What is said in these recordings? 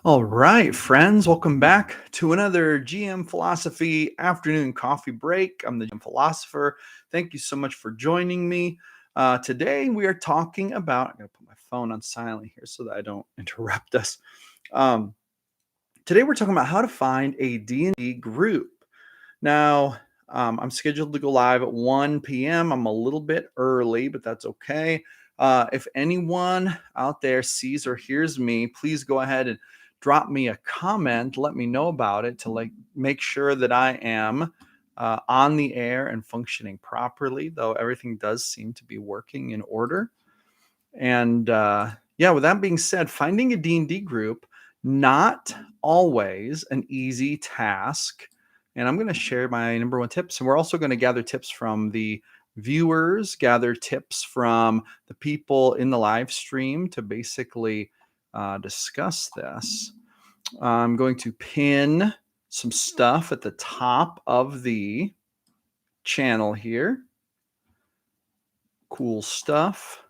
All right, friends, welcome back to another GM Philosophy afternoon coffee break. I'm the GM Philosopher. Thank you so much for joining me. Today we are talking about, I'm going to put my phone on silent here so that I don't interrupt us. Um, Today we're talking about how to find a D&D group. Now, I'm scheduled to go live at 1 p.m. I'm a little bit early, but that's okay. If anyone out there sees or hears me, please go ahead and drop me a comment. Let me know about it to make sure that I am on the air and functioning properly, though everything does seem to be working in order. And yeah, with that being said, finding a D&D group, not always an easy task. And I'm going to share my number one tips. And we're also going to gather tips from the viewers, gather tips from the people in the live stream to basically discuss this. I'm going to pin some stuff at the top of the channel here. Cool stuff.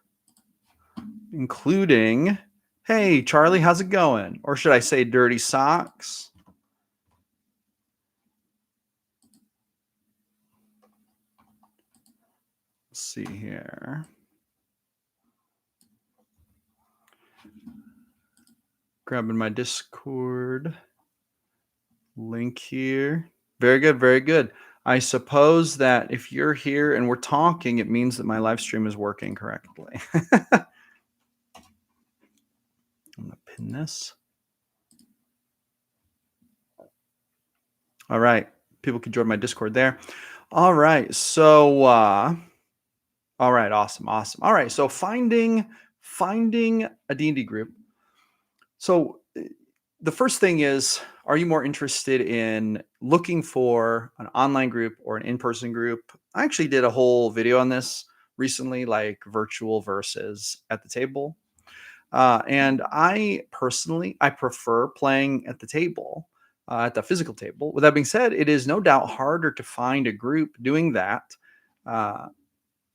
Including, hey, Charlie, how's it going? Or should I say dirty socks? Let's see here. Grabbing my Discord link here. Very good, very good. I suppose that if you're here and we're talking, it means that my live stream is working correctly. I'm going to pin this. All right. People can join my Discord there. All right. So, all right. Awesome. Awesome. All right. So finding a D&D group. So the first thing is, are you more interested in looking for an online group or an in-person group? I actually did a whole video on this recently, like virtual versus at the table. And I personally, I prefer playing at the table, at the physical table. With that being said, it is no doubt harder to find a group doing that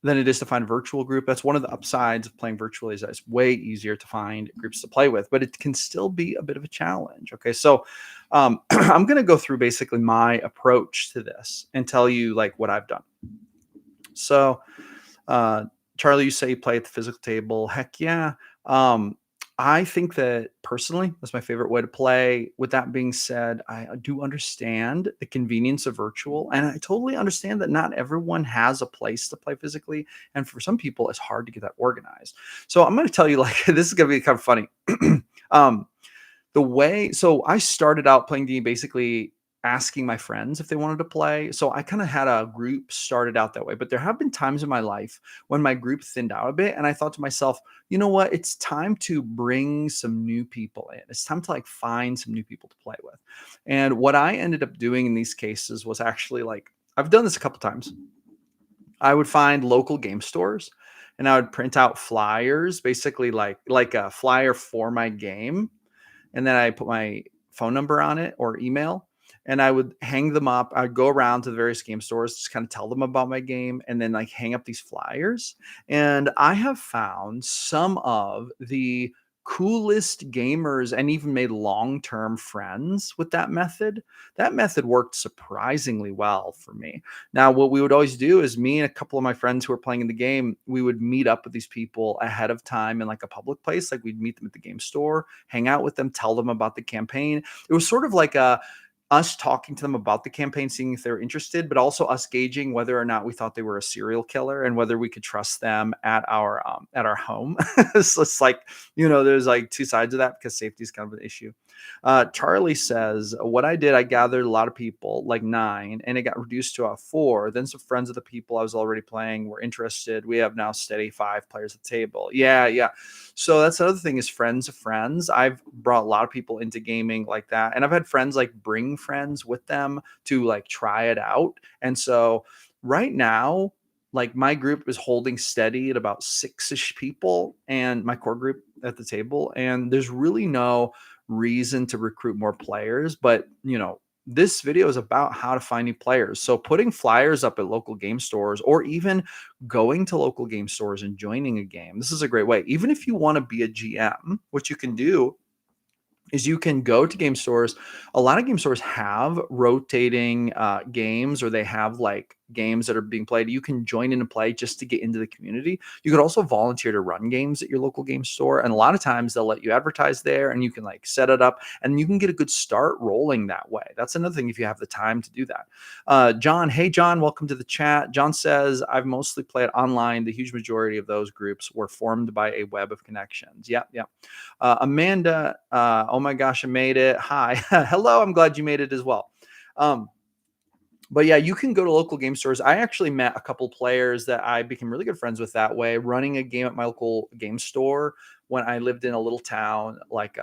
than it is to find a virtual group. That's one of the upsides of playing virtually, is that it's way easier to find groups to play with, but it can still be a bit of a challenge. Okay, so I'm going to go through basically my approach to this and tell you like what I've done. So Charlie, you say you play at the physical table. Heck yeah. I think that personally, that's my favorite way to play. With that being said, I do understand the convenience of virtual, and I totally understand that not everyone has a place to play physically. And for some people, it's hard to get that organized. So I'm going to tell you, like, this is going to be kind of funny. So I started out playing D basically asking my friends if they wanted to play. So I kind of had a group started out that way. But there have been times in my life when my group thinned out a bit, and I thought to myself, you know what? It's time to bring some new people in. It's time to like find some new people to play with. And what I ended up doing in these cases was actually like, I've done this a couple times. I would find local game stores and I would print out flyers, basically like a flyer for my game, and then I put my phone number on it or email, and I would hang them up. I'd go around to the various game stores, just kind of tell them about my game, and then like hang up these flyers. And I have found some of the coolest gamers and even made long-term friends with that method. That method worked surprisingly well for me. Now, what we would always do is me and a couple of my friends who were playing in the game, we would meet up with these people ahead of time in like a public place. Like we'd meet them at the game store, hang out with them, tell them about the campaign. It was sort of like us talking to them about the campaign, seeing if they're interested, but also us gauging whether or not we thought they were a serial killer and whether we could trust them at our home. So it's like, there's like two sides of that because safety is kind of an issue. Charlie says, what I did, I gathered a lot of people, like 9, and it got reduced to 4. Then some friends of the people I was already playing were interested. We have now steady 5 players at the table. Yeah. So that's another thing, is friends of friends. I've brought a lot of people into gaming like that. And I've had friends like bring friends with them to like try it out. And so right now, like my group is holding steady at about 6-ish people, and my core group at the table. And there's really no reason to recruit more players, but this video is about how to find new players. So putting flyers up at local game stores, or even going to local game stores and joining a game, this is a great way. Even if you want to be a GM, what you can do is you can go to game stores. A lot of game stores have rotating games, or they have like games that are being played. You can join in and play just to get into the community. You could also volunteer to run games at your local game store. And a lot of times they'll let you advertise there and you can like set it up and you can get a good start rolling that way. That's another thing if you have the time to do that. John, hey, John, welcome to the chat. John says, I've mostly played online. The huge majority of those groups were formed by a web of connections. Yep, yep. Amanda, oh my gosh, I made it. Hi. Hello. I'm glad you made it as well. But yeah, you can go to local game stores. I actually met a couple players that I became really good friends with that way, running a game at my local game store when I lived in a little town, like,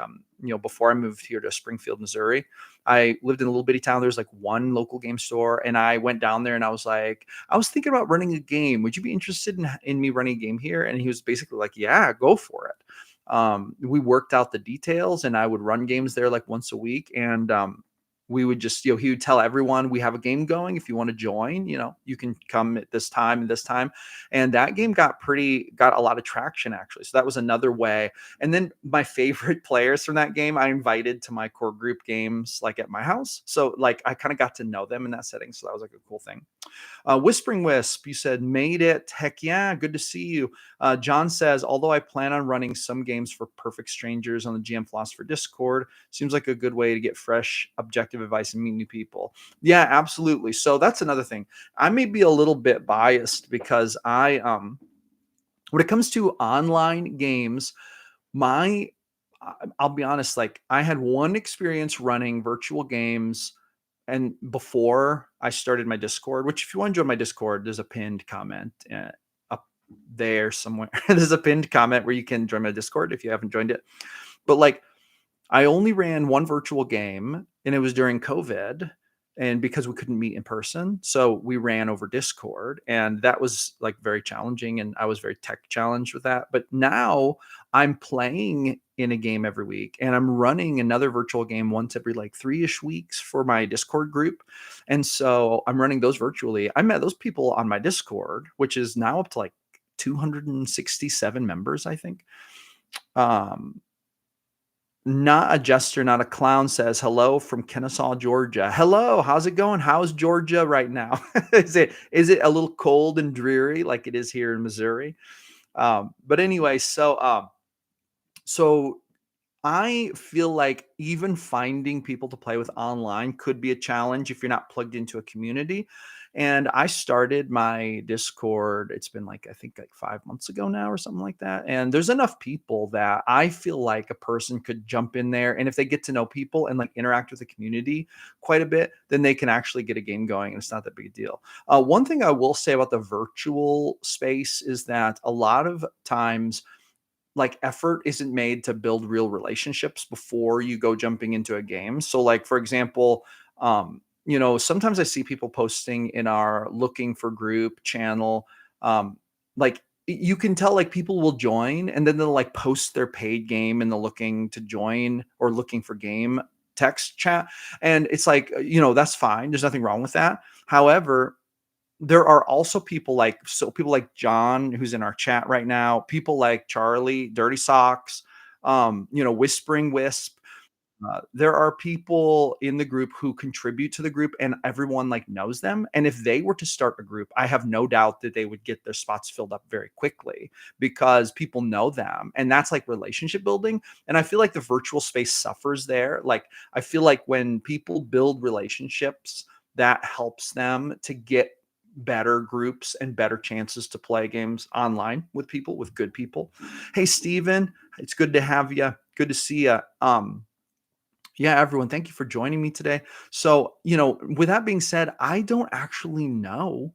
before I moved here to Springfield, Missouri. I lived in a little bitty town. There's like one local game store, and I went down there and I was like, I was thinking about running a game. Would you be interested in me running a game here? And he was basically like, yeah, go for it. We worked out the details, and I would run games there like once a week. And we would just, he would tell everyone, we have a game going. If you want to join, you can come at this time and this time. And that game got a lot of traction actually. So that was another way. And then my favorite players from that game, I invited to my core group games, like at my house. So like I kind of got to know them in that setting. So that was like a cool thing. Whispering Wisp, you said made it. Heck yeah, good to see you. John says, although I plan on running some games for Perfect Strangers on the GM Philosopher Discord, seems like a good way to get fresh, objective advice and meet new people. Yeah, absolutely. So that's another thing. I may be a little bit biased because when it comes to online games, I'll be honest, like I had one experience running virtual games and before I started my Discord, which if you want to join my Discord, there's a pinned comment up there somewhere. There's a pinned comment where you can join my Discord if you haven't joined it. But like I only ran one virtual game and it was during COVID and because we couldn't meet in person. So we ran over Discord and that was like very challenging and I was very tech challenged with that. But now I'm playing in a game every week and I'm running another virtual game once every like 3-ish weeks for my Discord group. And so I'm running those virtually. I met those people on my Discord, which is now up to like 267 members, I think. Not a jester, not a clown says hello from Kennesaw, Georgia. Hello, how's it going? How's Georgia right now? Is it a little cold and dreary like it is here in Missouri? But anyway, so I feel like even finding people to play with online could be a challenge if you're not plugged into a community. And I started my Discord, it's been like, I think like 5 months ago now or something like that. And there's enough people that I feel like a person could jump in there. And if they get to know people and like interact with the community quite a bit, then they can actually get a game going. And it's not that big a deal. One thing I will say about the virtual space is that a lot of times, like effort isn't made to build real relationships before you go jumping into a game. So like for example, sometimes I see people posting in our looking for group channel, like you can tell like people will join and then they'll like post their paid game in the looking to join or looking for game text chat. And it's like, that's fine. There's nothing wrong with that. However, there are also people like John, who's in our chat right now, people like Charlie, Dirty Socks, Whispering Wisp. There are people in the group who contribute to the group and everyone like knows them. And if they were to start a group, I have no doubt that they would get their spots filled up very quickly because people know them. And that's like relationship building. And I feel like the virtual space suffers there. Like, I feel like when people build relationships, that helps them to get better groups and better chances to play games online with people, with good people. Hey, Steven, it's good to have you. Good to see you. Yeah, everyone, thank you for joining me today. So, with that being said, I don't actually know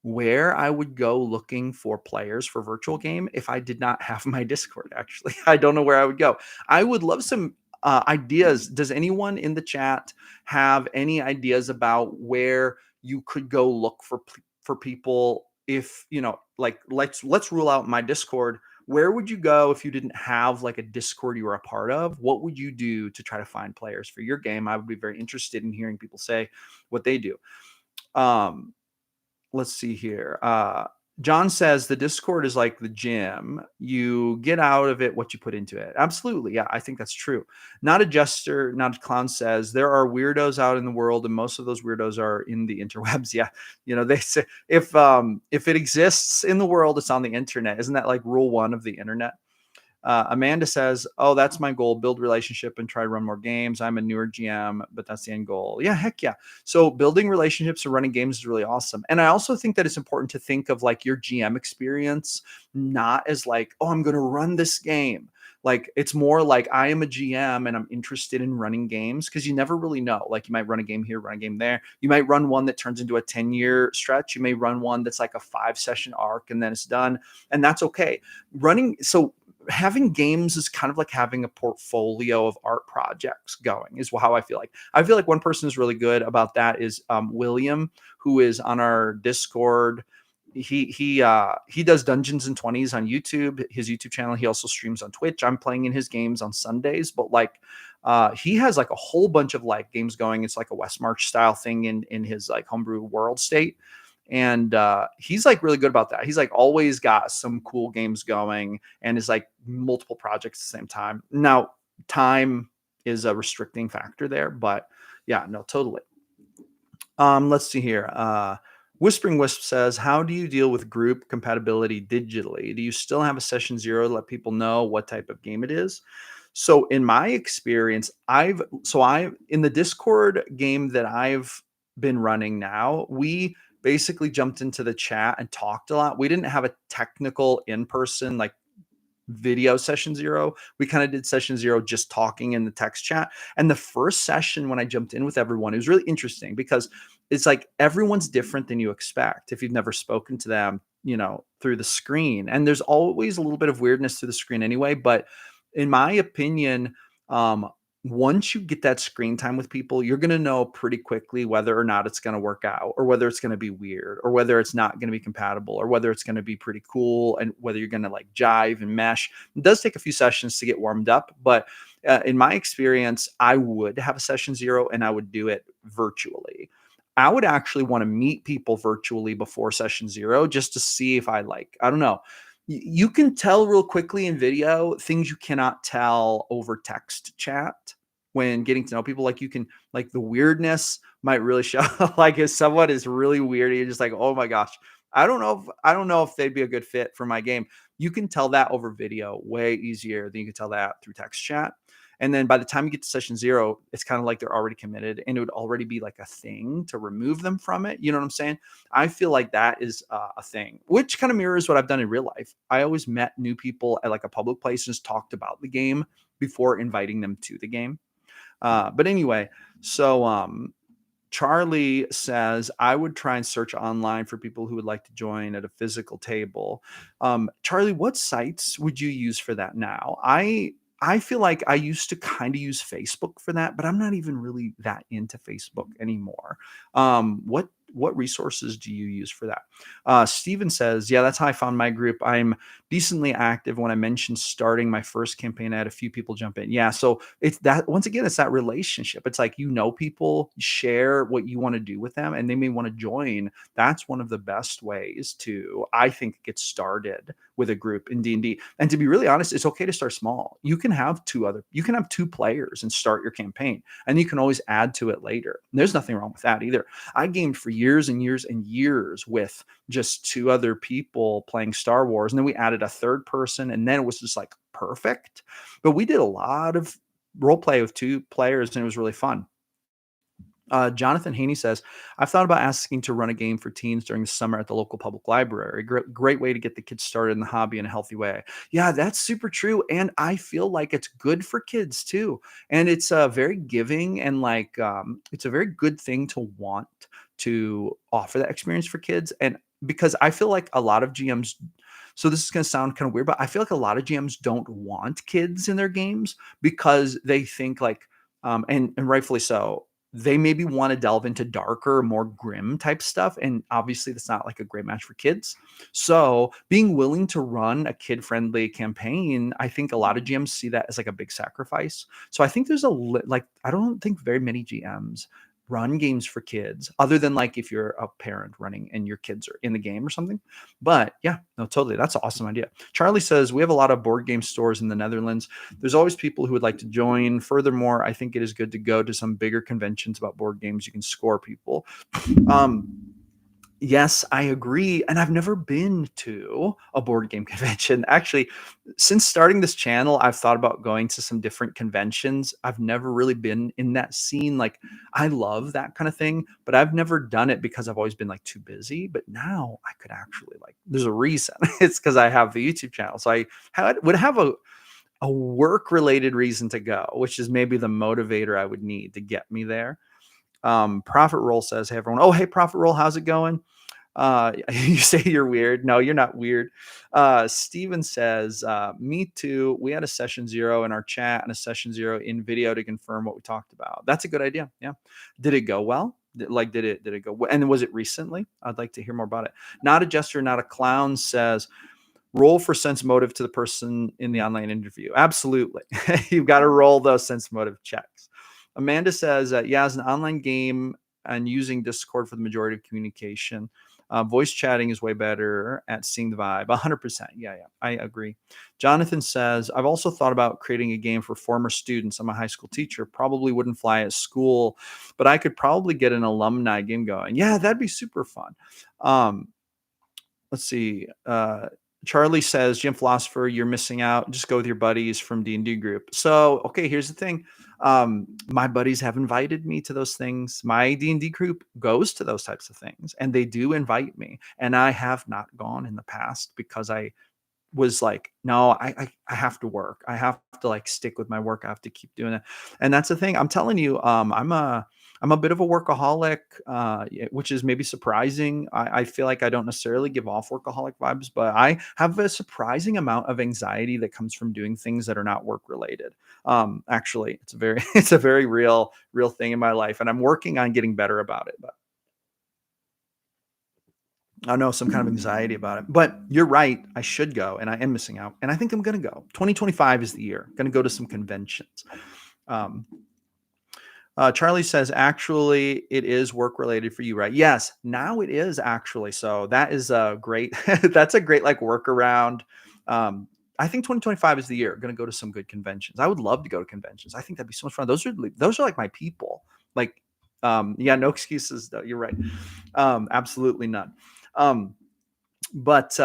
where I would go looking for players for virtual game if I did not have my Discord, actually. I don't know where I would go. I would love some ideas. Does anyone in the chat have any ideas about where you could go look for people if, like let's rule out my Discord. Where would you go if you didn't have like a Discord you were a part of? What would you do to try to find players for your game? I would be very interested in hearing people say what they do. Let's see here. John says the Discord is like the gym. You get out of it what you put into it. Absolutely. Yeah, I think that's true. Not a jester, not a clown says there are weirdos out in the world, and most of those weirdos are in the interwebs. Yeah. They say if it exists in the world, it's on the internet. Isn't that like rule one of the internet? Amanda says, "Oh, that's my goal: build relationship and try to run more games. I'm a newer GM, but that's the end goal." Yeah, heck yeah. So building relationships and running games is really awesome. And I also think that it's important to think of like your GM experience not as like, "Oh, I'm going to run this game." Like it's more like I am a GM and I'm interested in running games because you never really know. Like you might run a game here, run a game there. You might run one that turns into a 10-year stretch. You may run one that's like a 5-session arc and then it's done. And that's okay. Having games is kind of like having a portfolio of art projects going is how I feel like one person is really good about that is William, who is on our Discord. He does Dungeons and 20s on YouTube, his YouTube channel. He also streams on Twitch. I'm playing in his games on Sundays, but like he has like a whole bunch of like games going. It's like a West March style thing in his like homebrew world state. And he's like really good about that. He's like always got some cool games going and is like multiple projects at the same time. Now, time is a restricting factor there, but yeah, no, totally. Let's see here. Whispering Wisp says, how do you deal with group compatibility digitally? Do you still have a session zero to let people know what type of game it is? So in my experience, I in the Discord game that I've been running now, we basically jumped into the chat and talked a lot. We didn't have a technical in-person like video session zero. We kind of did session zero just talking in the text chat. And the first session when I jumped in with everyone, it was really interesting because it's like everyone's different than you expect if you've never spoken to them, through the screen. And there's always a little bit of weirdness through the screen anyway. But in my opinion, once you get that screen time with people, you're going to know pretty quickly whether or not it's going to work out or whether it's going to be weird or whether it's not going to be compatible or whether it's going to be pretty cool and whether you're going to like jive and mesh. It does take a few sessions to get warmed up, but in my experience, I would have a session zero and I would do it virtually. I would actually want to meet people virtually before session zero just to see if I don't know. You can tell real quickly in video things you cannot tell over text chat when getting to know people. Like you can, like the weirdness might really show. Like if someone is really weird, you're just like, oh my gosh, I don't know if they'd be a good fit for my game. You can tell that over video way easier than you can tell that through text chat. And then by the time you get to session zero, it's kind of like they're already committed and it would already be like a thing to remove them from it. You know what I'm saying? I feel like that is a thing, which kind of mirrors what I've done in real life. I always met new people at like a public place and just talked about the game before inviting them to the game. But anyway, so Charlie says, I would try and search online for people who would like to join at a physical table. Charlie, what sites would you use for that now? I feel like I used to kind of use Facebook for that, but I'm not even really that into Facebook anymore. What resources do you use for that? Steven says, yeah, that's how I found my group. I'm decently active. When I mentioned starting my first campaign, I had a few people jump in. Yeah. So it's that, once again, it's that relationship. It's like, people share what you want to do with them and they may want to join. That's one of the best ways to, I think, get started with a group in D&D. And to be really honest, it's okay to start small. You can have two players and start your campaign and you can always add to it later. And there's nothing wrong with that either. I gamed for years and years and years with just two other people playing Star Wars. And then we added a third person and then it was just like perfect. But we did a lot of role play with two players and it was really fun. Jonathan Haney says, I've thought about asking to run a game for teens during the summer at the local public library. Great way to get the kids started in the hobby in a healthy way. Yeah, that's super true. And I feel like it's good for kids too. And it's very giving and it's a very good thing to want to offer that experience for kids. And because I feel like a lot of GMs, so this is going to sound kind of weird, but I feel like a lot of GMs don't want kids in their games because they think and rightfully so, they maybe want to delve into darker, more grim type stuff. And obviously that's not like a great match for kids. So being willing to run a kid-friendly campaign, I think a lot of GMs see that as like a big sacrifice. So I think there's I don't think very many GMs run games for kids other than like if you're a parent running and your kids are in the game or something. But yeah, no, totally. That's an awesome idea. Charlie says, we have a lot of board game stores in the Netherlands. There's always people who would like to join. Furthermore, I think it is good to go to some bigger conventions about board games. You can score people. Yes, I agree. And I've never been to a board game convention. Actually, since starting this channel, I've thought about going to some different conventions. I've never really been in that scene. Like, I love that kind of thing, but I've never done it because I've always been like too busy. But now I could actually like, there's a reason. It's because I have the YouTube channel. So I would have a work related reason to go, which is maybe the motivator I would need to get me there. Profit Roll says, hey everyone. Oh, hey Profit Roll, how's it going? You say you're weird. No, you're not weird. Steven says, me too. We had a session 0 in our chat and a session 0 in video to confirm what we talked about. That's a good idea. Yeah. Did it go well? Did it go well? And was it recently? I'd like to hear more about it. Not a jester, not a clown says, roll for sense motive to the person in the online interview. Absolutely. You've got to roll those sense motive checks. Amanda says, yeah, as an online game and using Discord for the majority of communication, voice chatting is way better at seeing the vibe. 100%. Yeah, I agree. Jonathan says, I've also thought about creating a game for former students. I'm a high school teacher. Probably wouldn't fly at school, but I could probably get an alumni game going. Yeah, that'd be super fun. Let's see. Charlie says, Gym Philosopher, you're missing out. Just go with your buddies from D&D group. So, okay, here's the thing. My buddies have invited me to those things. My D&D group goes to those types of things, and they do invite me. And I have not gone in the past because I was like, no, I have to work. I have to like stick with my work. I have to keep doing it. And that's the thing. I'm telling you, I'm a bit of a workaholic, which is maybe surprising. I feel like I don't necessarily give off workaholic vibes, but I have a surprising amount of anxiety that comes from doing things that are not work related. Actually, it's a very real thing in my life, and I'm working on getting better about it. But I know some kind of anxiety about it, but you're right. I should go, and I am missing out. And I think I'm going to go. 2025 is the year. Going to go to some conventions. Charlie says, actually, it is work related for you, right? Yes, now it is actually. So that is a great. That's a great like workaround. I think 2025 is the year. Going to go to some good conventions. I would love to go to conventions. I think that'd be so much fun. Those are like my people. Like, yeah, no excuses though. You're right. Absolutely none. But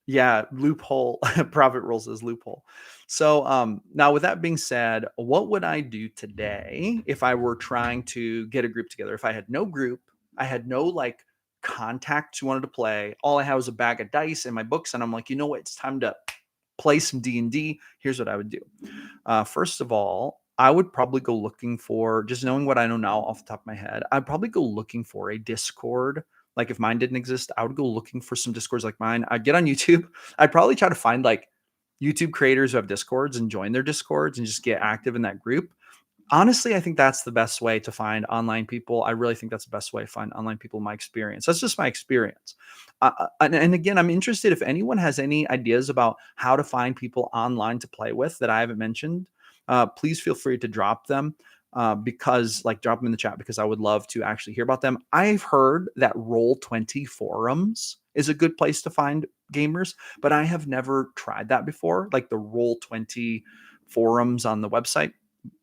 yeah, loophole. Profit Rolls as loophole. So now with that being said, what would I do today if I were trying to get a group together? If I had no group, I had no like contacts who wanted to play. All I had was a bag of dice and my books, and I'm like, you know what? It's time to play some D&D. Here's what I would do. First of all, I would probably go looking for, just knowing what I know now off the top of my head, I'd probably go looking for a Discord. Like if mine didn't exist, I would go looking for some Discords like mine. I'd get on YouTube. I'd probably try to find like YouTube creators who have Discords and join their Discords and just get active in that group. Honestly, I think that's the best way to find online people. I really think that's the best way to find online people in my experience. That's just my experience. And again, I'm interested if anyone has any ideas about how to find people online to play with that I haven't mentioned. Please feel free to drop them because like drop them in the chat because I would love to actually hear about them. I've heard that Roll20 forums is a good place to find gamers, but I have never tried that before. Like the Roll20 forums on the website.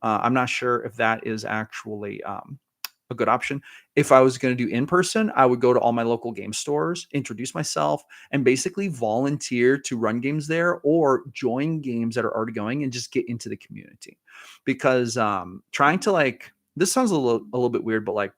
I'm not sure if that is actually a good option. If I was going to do in person, I would go to all my local game stores, introduce myself, and basically volunteer to run games there or join games that are already going and just get into the community. Because trying to like, this sounds a little bit weird, but like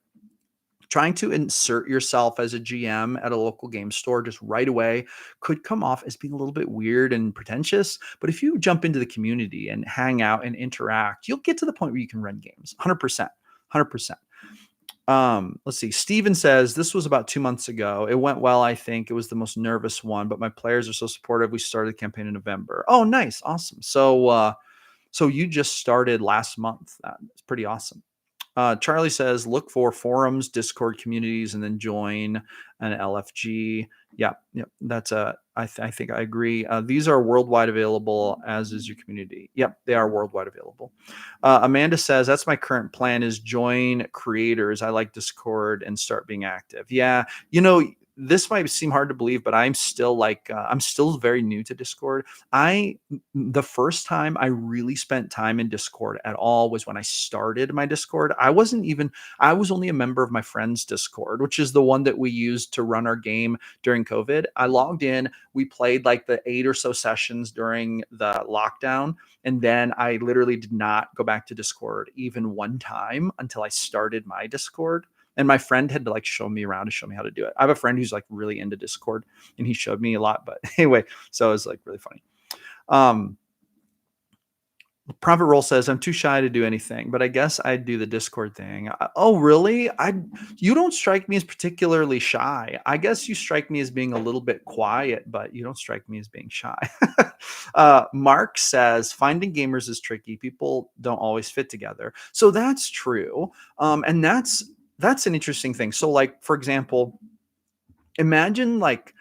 trying to insert yourself as a GM at a local game store just right away could come off as being a little bit weird and pretentious. But if you jump into the community and hang out and interact, you'll get to the point where you can run games. 100%. 100%. Let's see. Steven says this was about 2 months ago. It went well. I think it was the most nervous one, but my players are so supportive. We started the campaign in November. Oh, nice. Awesome. So you just started last month. That's pretty awesome. Charlie says, look for forums, Discord communities, and then join an LFG. Yeah. That's I think I agree. These are worldwide available, as is your community. Yep, they are worldwide available. Amanda says that's my current plan: is join creators. I like Discord and start being active. Yeah, you know, this might seem hard to believe, but I'm still I'm still very new to Discord. The first time I really spent time in Discord at all was when I started my Discord. I was only a member of my friend's Discord, which is the one that we used to run our game during COVID. I logged in, we played like the 8 or so sessions during the lockdown, and then I literally did not go back to Discord even one time until I started my Discord. And my friend had to like show me around to show me how to do it. I have a friend who's like really into Discord and he showed me a lot. But anyway, so it was like really funny. Um, Private Role says, I'm too shy to do anything, but I guess I'd do the Discord thing. Oh, really? You don't strike me as particularly shy. I guess you strike me as being a little bit quiet, but you don't strike me as being shy. Mark says, finding gamers is tricky. People don't always fit together. So that's true. And that's an interesting thing. So like, for example, imagine like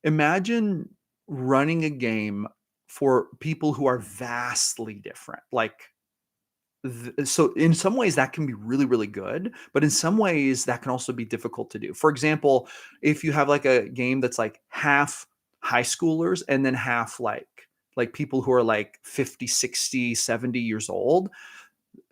imagine running a game for people who are vastly different. So in some ways that can be really, really good, but in some ways that can also be difficult to do. For example, if you have like a game that's like half high schoolers and then half like people who are like 50, 60, 70 years old,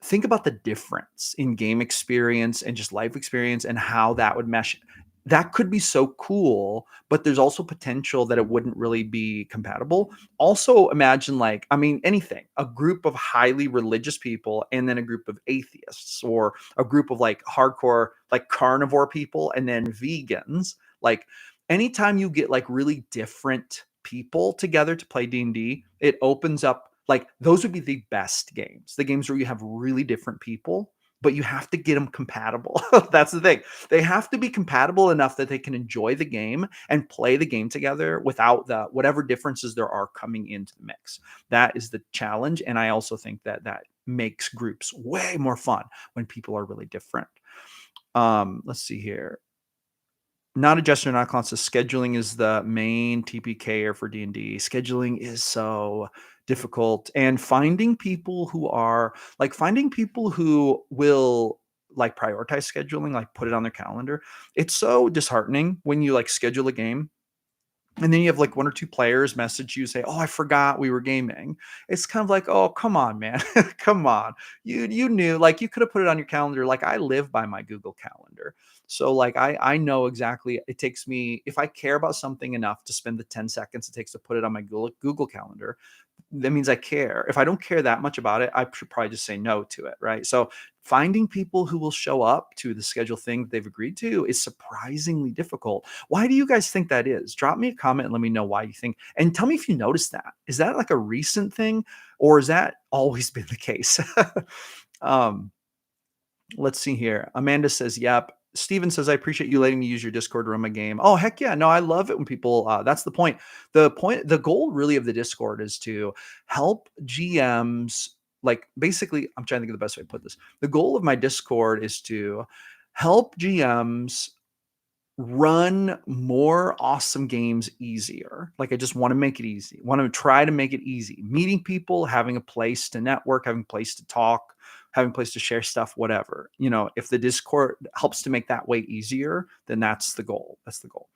think about the difference in game experience and just life experience and how that would mesh. That could be so cool, but there's also potential that it wouldn't really be compatible. Also, imagine like, I mean, anything, a group of highly religious people and then a group of atheists, or a group of like hardcore, like carnivore people and then vegans. Like, anytime you get like really different people together to play D&D, it opens up, like, those would be the best games. The games where you have really different people, but you have to get them compatible. That's the thing. They have to be compatible enough that they can enjoy the game and play the game together without the whatever differences there are coming into the mix. That is the challenge, and I also think that that makes groups way more fun when people are really different. Let's see here. Not a Jester, not a Con says scheduling is the main TPKer for D&D. Scheduling is so difficult, and finding people who will like prioritize scheduling, like put it on their calendar. It's so disheartening when you like schedule a game and then you have like one or two players message you, say, "Oh, I forgot we were gaming." It's kind of like, "Oh, come on, man. Come on. You knew, like, you could have put it on your calendar." Like, I live by my Google Calendar. So like I know exactly, it takes me, if I care about something enough to spend the 10 seconds it takes to put it on my Google Calendar, that means I care. If I don't care that much about it, I should probably just say no to it, right? So finding people who will show up to the schedule thing that they've agreed to is surprisingly difficult. Why do you guys think that is? Drop me a comment and let me know why you think, and tell me if you noticed that. Is that like a recent thing, or has that always been the case? um, let's see here. Amanda says, yep. Steven says, I appreciate you letting me use your Discord to run my game. Oh, heck yeah. No, I love it when people, that's the point. The goal really of the Discord is to help GMs. Like, basically, I'm trying to think of the best way to put this. The goal of my Discord is to help GMs run more awesome games easier. Like, I just want to make it easy. Want to try to make it easy. Meeting people, having a place to network, having a place to talk, having a place to share stuff, whatever. You know, if the Discord helps to make that way easier, then that's the goal. That's the goal.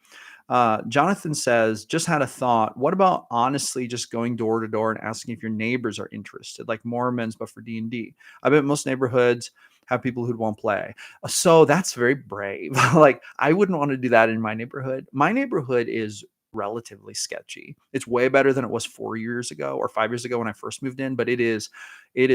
Jonathan says, just had a thought. What about honestly just going door to door and asking if your neighbors are interested, like Mormons, but for D&D? I bet most neighborhoods have people who won't play. So that's very brave. Like, I wouldn't want to do that in my neighborhood. My neighborhood is relatively sketchy. It's way better than it was 4 years ago or 5 years ago when I first moved in, but it is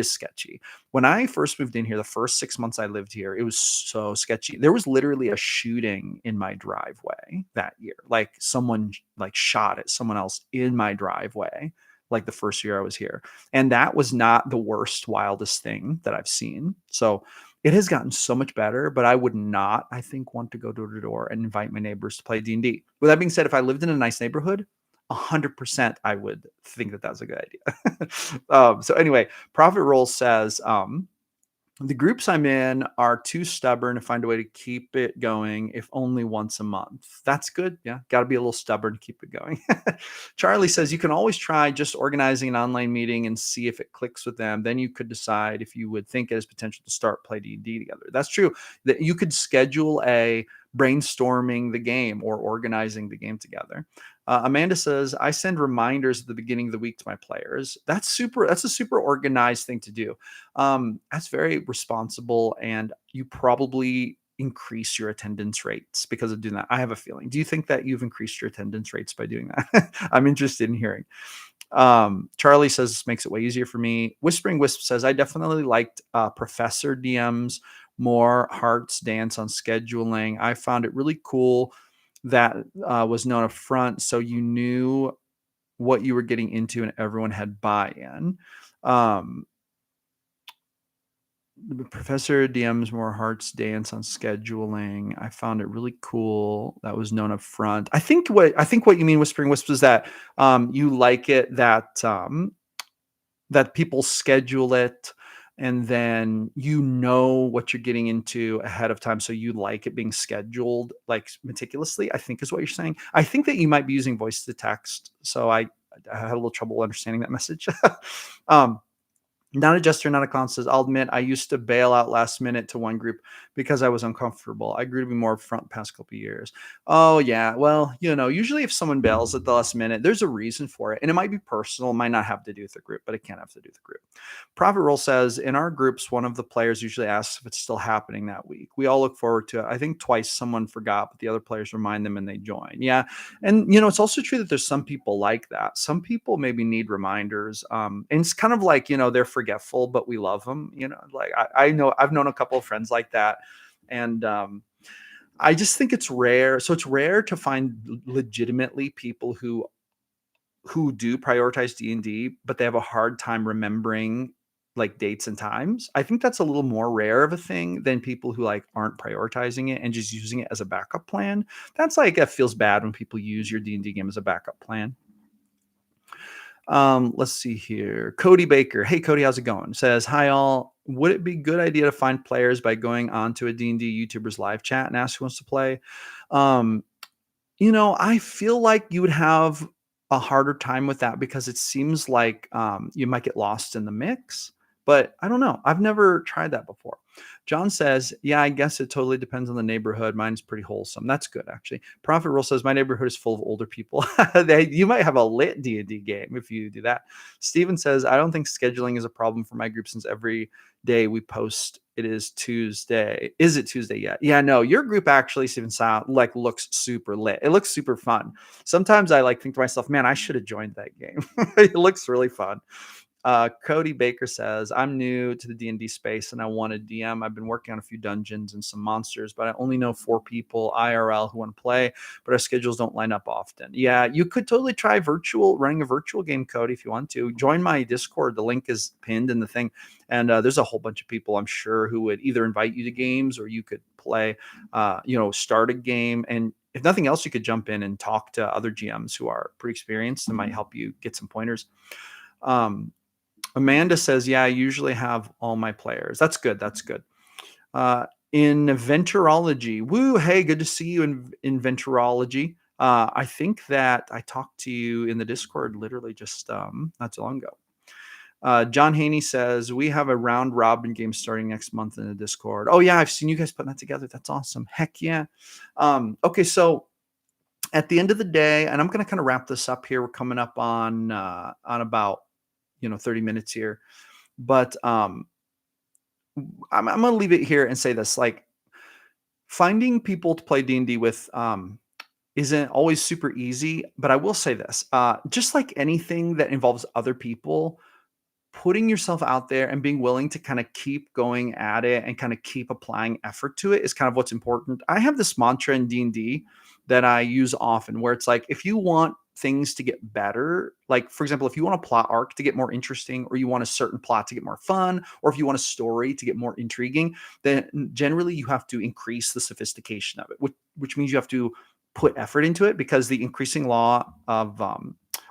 sketchy. When I first moved in here, the first 6 months I lived here, it was so sketchy. There was literally a shooting in my driveway that year. Like, someone like shot at someone else in my driveway, like the first year I was here. And that was not the worst, wildest thing that I've seen. So it has gotten so much better, but I would not, I think, want to go door to door and invite my neighbors to play D&D. With that being said, if I lived in a nice neighborhood, 100% I would think that that's a good idea. So anyway, Profit Roll says, The groups I'm in are too stubborn to find a way to keep it going, if only once a month. That's good. Yeah, got to be a little stubborn to keep it going. Charlie says you can always try just organizing an online meeting and see if it clicks with them. Then you could decide if you would think it has potential to start play D&D together. That's true. That you could schedule a brainstorming the game or organizing the game together. Amanda says, I send reminders at the beginning of the week to my players. That's super. That's a super organized thing to do. That's very responsible, and you probably increase your attendance rates because of doing that. I have a feeling. Do you think that you've increased your attendance rates by doing that? I'm interested in hearing. Charlie says this makes it way easier for me. Whispering Wisp says I definitely liked Professor DM's more hearts dance on scheduling. I found it really cool that was known up front, so you knew what you were getting into and everyone had buy-in. Professor DM's more hearts dance on scheduling. I found it really cool. That was known up front. I think what you mean, Whispering Wisps, is that you like it that that people schedule it and then you know what you're getting into ahead of time, so you like it being scheduled like meticulously, I think is what you're saying. I think that you might be using voice to text, so I had a little trouble understanding that message. um, Not a jester, not a clown says, I'll admit I used to bail out last minute to one group because I was uncomfortable. I grew to be more upfront the past couple of years. Oh, yeah. Well, usually if someone bails at the last minute, there's a reason for it. And it might be personal, it might not have to do with the group, but it can have to do with the group. Profit Roll says, in our groups, one of the players usually asks if it's still happening that week. We all look forward to it. I think twice someone forgot, but the other players remind them and they join. Yeah. And it's also true that there's some people like that. Some people maybe need reminders. And it's kind of like, they're forgetful, but we love them. Like I know I've known a couple of friends like that. And I just think it's rare. So it's rare to find legitimately people who do prioritize D&D, but they have a hard time remembering like dates and times. I think that's a little more rare of a thing than people who like aren't prioritizing it and just using it as a backup plan. That's like, it feels bad when people use your D&D game as a backup plan. Let's see here. Cody Baker. Hey, Cody, how's it going? Says, hi, all. Would it be a good idea to find players by going onto a D&D YouTuber's live chat and ask who wants to play? I feel like you would have a harder time with that because it seems like you might get lost in the mix. But I don't know. I've never tried that before. John says, yeah, I guess it totally depends on the neighborhood. Mine's pretty wholesome. That's good, actually. Prophet Rule says, my neighborhood is full of older people. You might have a lit D&D game if you do that. Steven says, I don't think scheduling is a problem for my group since every day we post it is Tuesday. Is it Tuesday yet? Yeah, no, your group actually, Steven, looks super lit. It looks super fun. Sometimes I think to myself, man, I should have joined that game. It looks really fun. Cody Baker says, I'm new to the D&D space and I want a DM. I've been working on a few dungeons and some monsters, but I only know 4 people IRL who want to play, but our schedules don't line up often. Yeah, you could totally try running a virtual game, Cody, if you want to. Join my Discord. The link is pinned in the thing. And there's a whole bunch of people, I'm sure, who would either invite you to games or you could play, start a game. And if nothing else, you could jump in and talk to other GMs who are pretty experienced and might help you get some pointers. Amanda says, yeah, I usually have all my players. That's good. That's good. In Venturology, woo, hey, good to see you in Venturology. I think that I talked to you in the Discord literally just not too long ago. John Haney says, we have a round robin game starting next month in the Discord. Oh, yeah, I've seen you guys putting that together. That's awesome. Heck yeah. Okay, so at the end of the day, and I'm going to kind of wrap this up here. We're coming up on about 30 minutes here, but I'm going to leave it here and say this, like, finding people to play D&D with isn't always super easy, but I will say this, just like anything that involves other people, putting yourself out there and being willing to kind of keep going at it and kind of keep applying effort to it is kind of what's important. I have this mantra in D&D that I use often where it's like, if you want things to get better, like for example, if you want a plot arc to get more interesting, or you want a certain plot to get more fun, or if you want a story to get more intriguing, then generally you have to increase the sophistication of it, which means you have to put effort into it, because the increasing law of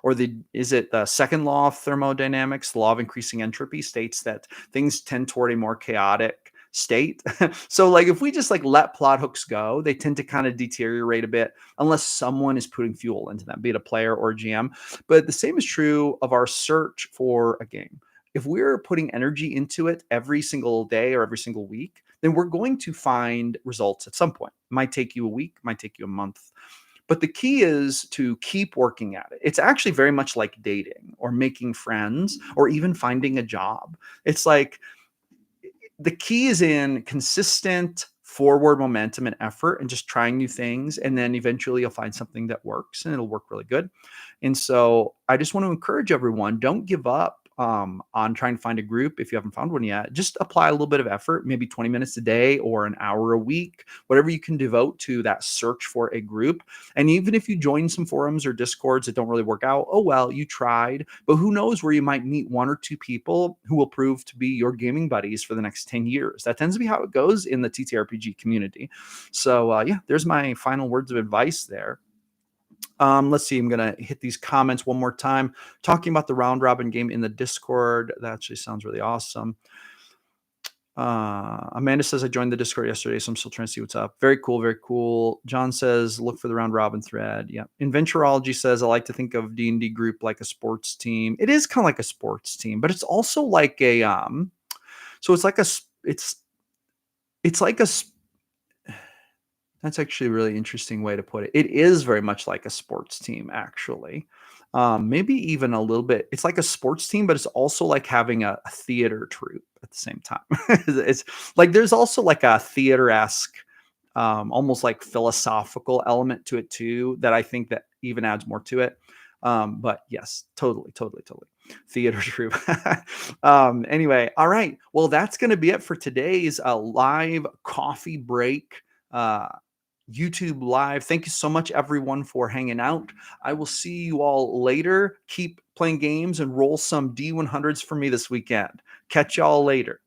or is it the second law of thermodynamics, the law of increasing entropy, states that things tend toward a more chaotic state. So like if we just like let plot hooks go, they tend to kind of deteriorate a bit unless someone is putting fuel into them, be it a player or a GM. But the same is true of our search for a game. If we're putting energy into it every single day or every single week, then we're going to find results at some point. It might take you a week, might take you a month. But the key is to keep working at it. It's actually very much like dating or making friends or even finding a job. It's like the key is in consistent forward momentum and effort and just trying new things. And then eventually you'll find something that works and it'll work really good. And so I just want to encourage everyone, don't give up on trying to find a group if you haven't found one yet. Just apply a little bit of effort, maybe 20 minutes a day or an hour a week, whatever you can devote to that search for a group. And even if you join some forums or discords that don't really work out, oh well, you tried. But who knows where you might meet one or two people who will prove to be your gaming buddies for the next 10 years. That tends to be how it goes in the TTRPG community. So yeah, there's my final words of advice there. Let's see. I'm going to hit these comments one more time. Talking about the round robin game in the Discord. That actually sounds really awesome. Amanda says, I joined the Discord yesterday, so I'm still trying to see what's up. Very cool. Very cool. John says, look for the round robin thread. Yeah. Inventurology says, I like to think of D&D group like a sports team. It is kind of like a sports team, but it's also like a, so it's like a, it's like a, that's actually a really interesting way to put it. It is very much like a sports team, actually. Maybe even a little bit. It's like a sports team, but it's also like having a theater troupe at the same time. It's like there's also like a theater-esque, almost like philosophical element to it too, that I think that even adds more to it. But yes, totally. Theater troupe. Anyway, all right. Well, that's going to be it for today's live coffee break. YouTube live. Thank you so much, everyone, for hanging out. I will see you all later. Keep playing games and roll some D100s for me this weekend. Catch y'all later.